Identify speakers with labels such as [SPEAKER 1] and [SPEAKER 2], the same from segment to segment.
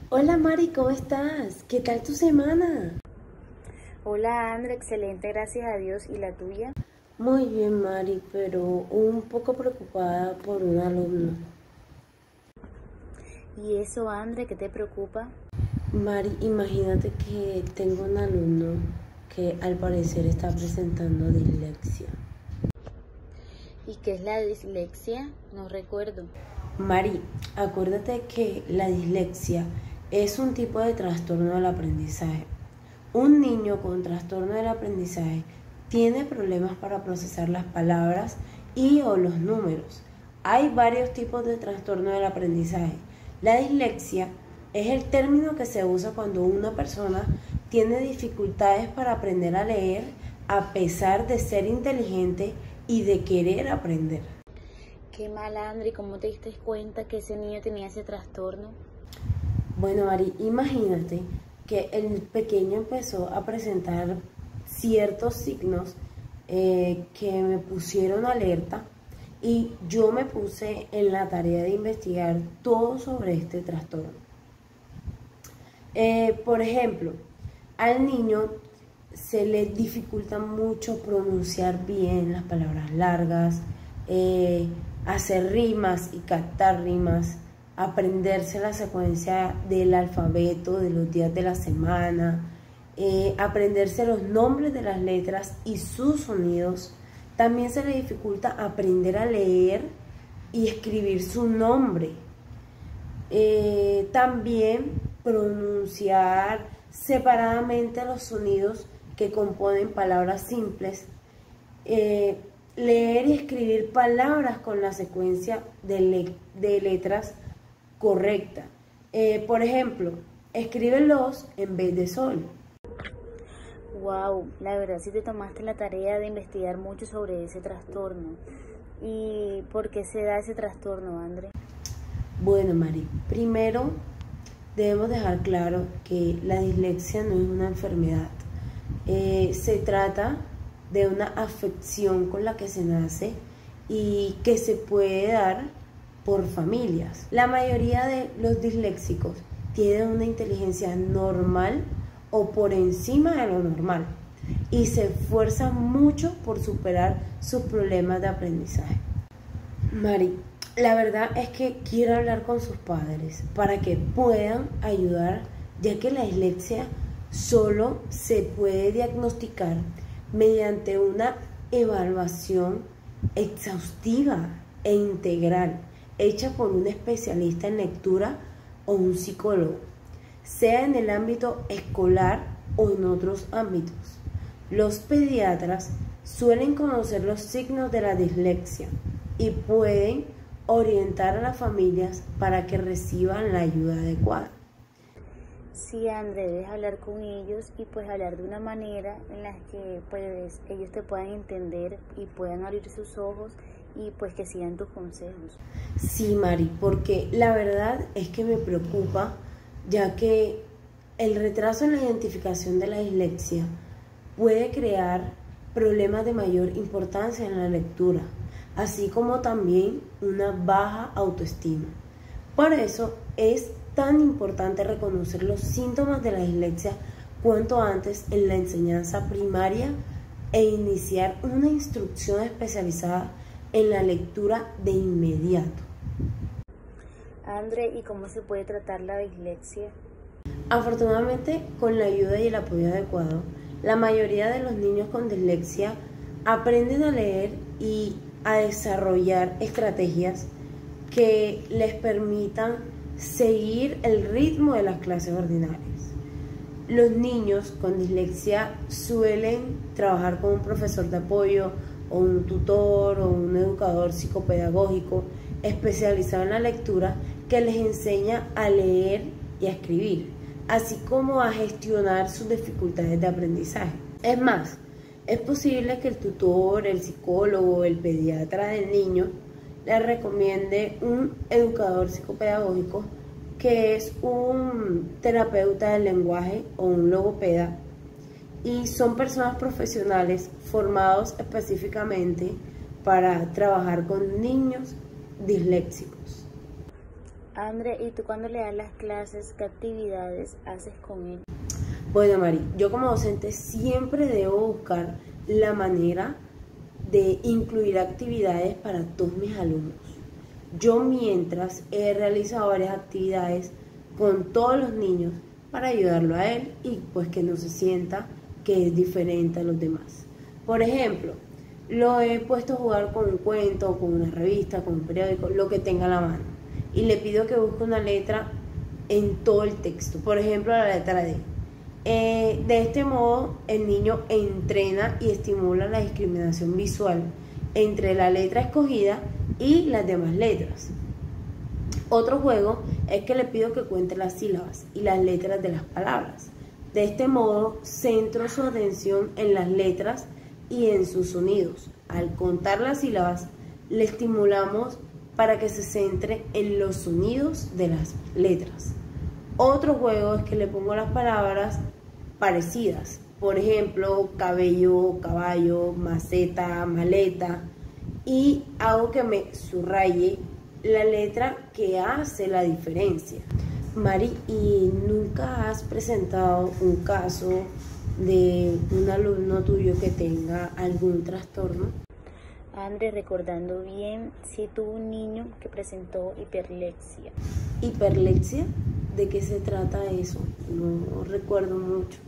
[SPEAKER 1] Hola Mari, ¿cómo estás? ¿Qué tal tu semana?
[SPEAKER 2] Hola, André, excelente, gracias a Dios. ¿Y la tuya?
[SPEAKER 1] Muy bien Mari, pero un poco preocupada por un alumno.
[SPEAKER 2] ¿Y eso, André, qué te preocupa?
[SPEAKER 1] Mari, imagínate que tengo un alumno que al parecer está presentando dislexia.
[SPEAKER 2] ¿Y qué es la dislexia? No recuerdo.
[SPEAKER 1] Mari, acuérdate que la dislexia es un tipo de trastorno del aprendizaje. Un niño con trastorno del aprendizaje tiene problemas para procesar las palabras y o los números. Hay varios tipos de trastorno del aprendizaje. La dislexia es el término que se usa cuando una persona tiene dificultades para aprender a leer a pesar de ser inteligente y de querer aprender.
[SPEAKER 2] Qué mal, André, ¿cómo te diste cuenta que ese niño tenía ese trastorno?
[SPEAKER 1] Bueno, Mari, imagínate que el pequeño empezó a presentar ciertos signos que me pusieron alerta y yo me puse en la tarea de investigar todo sobre este trastorno. Por ejemplo, al niño se le dificulta mucho pronunciar bien las palabras largas, hacer rimas y captar rimas, aprenderse la secuencia del alfabeto de los días de la semana, aprenderse los nombres de las letras y sus sonidos. También se le dificulta aprender a leer y escribir su nombre. También pronunciar separadamente los sonidos que componen palabras simples, leer y escribir palabras con la secuencia de letras correcta. Por ejemplo, escribe los en vez de sol.
[SPEAKER 2] Wow, la verdad sí te tomaste la tarea de investigar mucho sobre ese trastorno. ¿Y por qué se da ese trastorno, André?
[SPEAKER 1] Bueno, Mari, primero debemos dejar claro que la dislexia no es una enfermedad. Se trata de una afección con la que se nace y que se puede dar por familias. La mayoría de los disléxicos tienen una inteligencia normal o por encima de lo normal y se esfuerzan mucho por superar sus problemas de aprendizaje. Mari, la verdad es que quiero hablar con sus padres para que puedan ayudar, ya que la dislexia solo se puede diagnosticar mediante una evaluación exhaustiva e integral hecha por un especialista en lectura o un psicólogo, sea en el ámbito escolar o en otros ámbitos. Los pediatras suelen conocer los signos de la dislexia y pueden orientar a las familias para que reciban la ayuda adecuada.
[SPEAKER 2] Sí, André, debes hablar con ellos y pues hablar de una manera en la que pues ellos te puedan entender y puedan abrir sus ojos y pues que sigan tus consejos.
[SPEAKER 1] Sí, Mari, porque la verdad es que me preocupa, ya que el retraso en la identificación de la dislexia puede crear problemas de mayor importancia en la lectura, así como también una baja autoestima. Por eso es tan importante reconocer los síntomas de la dislexia cuanto antes en la enseñanza primaria e iniciar una instrucción especializada en la lectura de inmediato.
[SPEAKER 2] André, ¿y cómo se puede tratar la dislexia?
[SPEAKER 1] Afortunadamente, con la ayuda y el apoyo adecuado, la mayoría de los niños con dislexia aprenden a leer y a desarrollar estrategias que les permitan seguir el ritmo de las clases ordinarias. Los niños con dislexia suelen trabajar con un profesor de apoyo o un tutor o un educador psicopedagógico especializado en la lectura que les enseña a leer y a escribir, así como a gestionar sus dificultades de aprendizaje. Es más, es posible que el tutor, el psicólogo, el pediatra del niño le recomiende un educador psicopedagógico que es un terapeuta del lenguaje o un logopeda, y son personas profesionales formados específicamente para trabajar con niños disléxicos.
[SPEAKER 2] André, ¿y tú cuando le das las clases, qué actividades haces con él?
[SPEAKER 1] Bueno, Mari, yo como docente siempre debo buscar la manera de incluir actividades para todos mis alumnos. Yo mientras he realizado varias actividades con todos los niños para ayudarlo a él y pues que no se sienta que es diferente a los demás. Por ejemplo, lo he puesto a jugar con un cuento, con una revista, con un periódico, lo que tenga a la mano. Y le pido que busque una letra en todo el texto. Por ejemplo, la letra D. De este modo, el niño entrena y estimula la discriminación visual entre la letra escogida y las demás letras. Otro juego es que le pido que cuente las sílabas y las letras de las palabras. De este modo, centro su atención en las letras y en sus sonidos. Al contar las sílabas, le estimulamos para que se centre en los sonidos de las letras. Otro juego es que le pongo las palabras parecidas. Por ejemplo, cabello, caballo, maceta, maleta. Y hago que me subraye la letra que hace la diferencia. Mari, ¿y nunca has presentado un caso de un alumno tuyo que tenga algún trastorno?
[SPEAKER 2] André, recordando bien, sí tuvo un niño que presentó hiperlexia.
[SPEAKER 1] ¿Hiperlexia? ¿De qué se trata eso? No recuerdo mucho.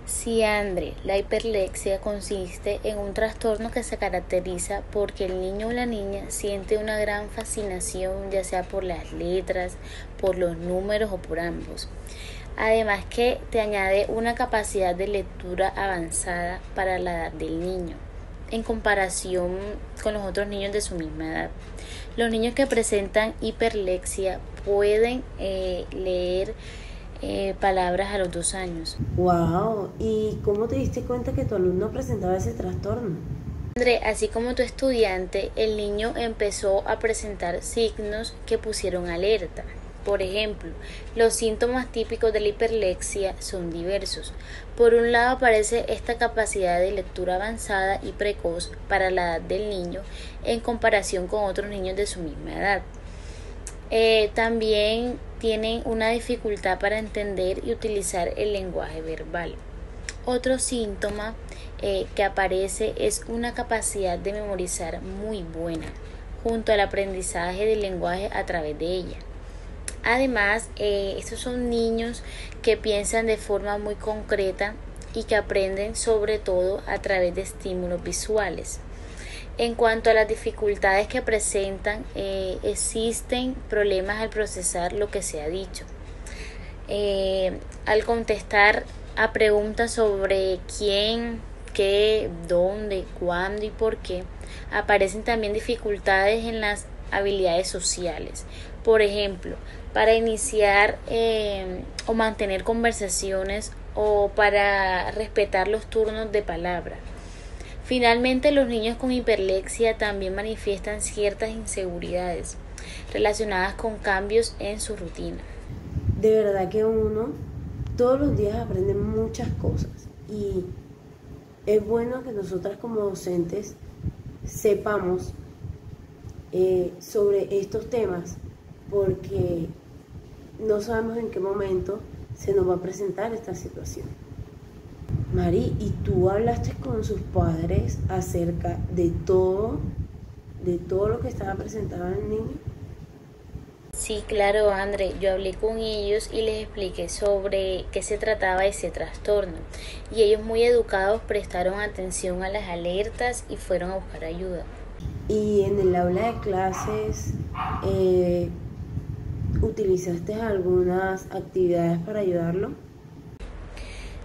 [SPEAKER 2] Sí, André, la hiperlexia consiste en un trastorno que se caracteriza porque el niño o la niña siente una gran fascinación, ya sea por las letras, por los números o por ambos. Además que te añade una capacidad de lectura avanzada para la edad del niño, en comparación con los otros niños de su misma edad. Los niños que presentan hiperlexia pueden leer palabras a los 2 años.
[SPEAKER 1] ¡Wow! ¿Y cómo te diste cuenta que tu alumno presentaba ese trastorno?
[SPEAKER 2] André, así como tu estudiante, el niño empezó a presentar signos que pusieron alerta. Por ejemplo, los síntomas típicos de la hiperlexia son diversos. Por un lado aparece esta capacidad de lectura avanzada y precoz para la edad del niño en comparación con otros niños de su misma edad. También tienen una dificultad para entender y utilizar el lenguaje verbal. Otro síntoma que aparece es una capacidad de memorizar muy buena, junto al aprendizaje del lenguaje a través de ella. Además, estos son niños que piensan de forma muy concreta y que aprenden sobre todo a través de estímulos visuales. En cuanto a las dificultades que presentan, existen problemas al procesar lo que se ha dicho. Al contestar a preguntas sobre quién, qué, dónde, cuándo y por qué, aparecen también dificultades en las habilidades sociales. Por ejemplo, para iniciar o mantener conversaciones o para respetar los turnos de palabra. Finalmente, los niños con hiperlexia también manifiestan ciertas inseguridades relacionadas con cambios en su rutina.
[SPEAKER 1] De verdad que uno todos los días aprende muchas cosas y es bueno que nosotras como docentes sepamos sobre estos temas porque no sabemos en qué momento se nos va a presentar esta situación. Mari, ¿y tú hablaste con sus padres acerca de todo lo que estaba presentado en el niño?
[SPEAKER 2] Sí, claro, André, yo hablé con ellos y les expliqué sobre qué se trataba ese trastorno y ellos muy educados prestaron atención a las alertas y fueron a buscar ayuda.
[SPEAKER 1] ¿Y en el aula de clases utilizaste algunas actividades para ayudarlo?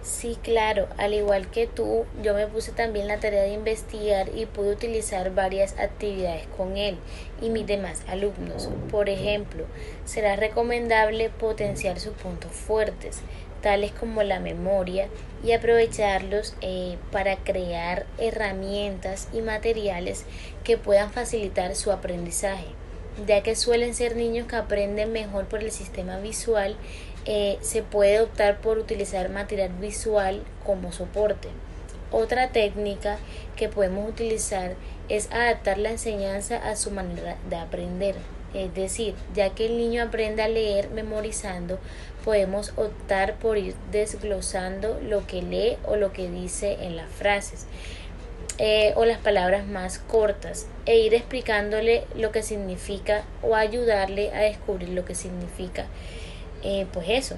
[SPEAKER 2] Sí, claro, al igual que tú, yo me puse también la tarea de investigar y pude utilizar varias actividades con él y mis demás alumnos. Por ejemplo, será recomendable potenciar sus puntos fuertes, tales como la memoria, y aprovecharlos para crear herramientas y materiales que puedan facilitar su aprendizaje, ya que suelen ser niños que aprenden mejor por el sistema visual. Se puede optar por utilizar material visual como soporte. Otra técnica que podemos utilizar es adaptar la enseñanza a su manera de aprender. Es decir, ya que el niño aprende a leer memorizando, podemos optar por ir desglosando lo que lee o lo que dice en las frases o las palabras más cortas e ir explicándole lo que significa o ayudarle a descubrir lo que significa. Pues eso,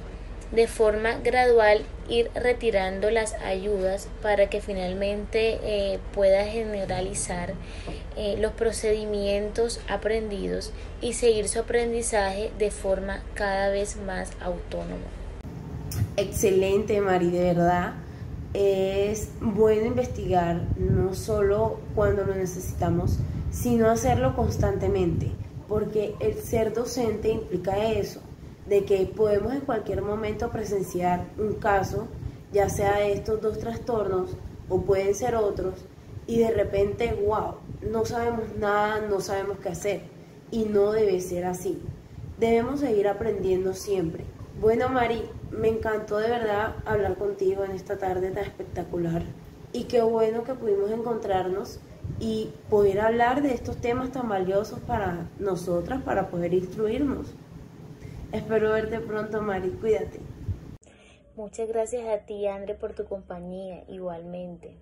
[SPEAKER 2] de forma gradual ir retirando las ayudas para que finalmente pueda generalizar los procedimientos aprendidos y seguir su aprendizaje de forma cada vez más autónoma.
[SPEAKER 1] Excelente, Mari, de verdad. Es bueno investigar, no solo cuando lo necesitamos, sino hacerlo constantemente, porque el ser docente implica eso, de que podemos en cualquier momento presenciar un caso, ya sea de estos dos trastornos o pueden ser otros, y de repente, wow, no sabemos nada, no sabemos qué hacer, y no debe ser así. Debemos seguir aprendiendo siempre. Bueno, Mari, me encantó de verdad hablar contigo en esta tarde tan espectacular y qué bueno que pudimos encontrarnos y poder hablar de estos temas tan valiosos para nosotras, para poder instruirnos. Espero verte pronto, Mari, cuídate.
[SPEAKER 2] Muchas gracias a ti, André, por tu compañía, igualmente.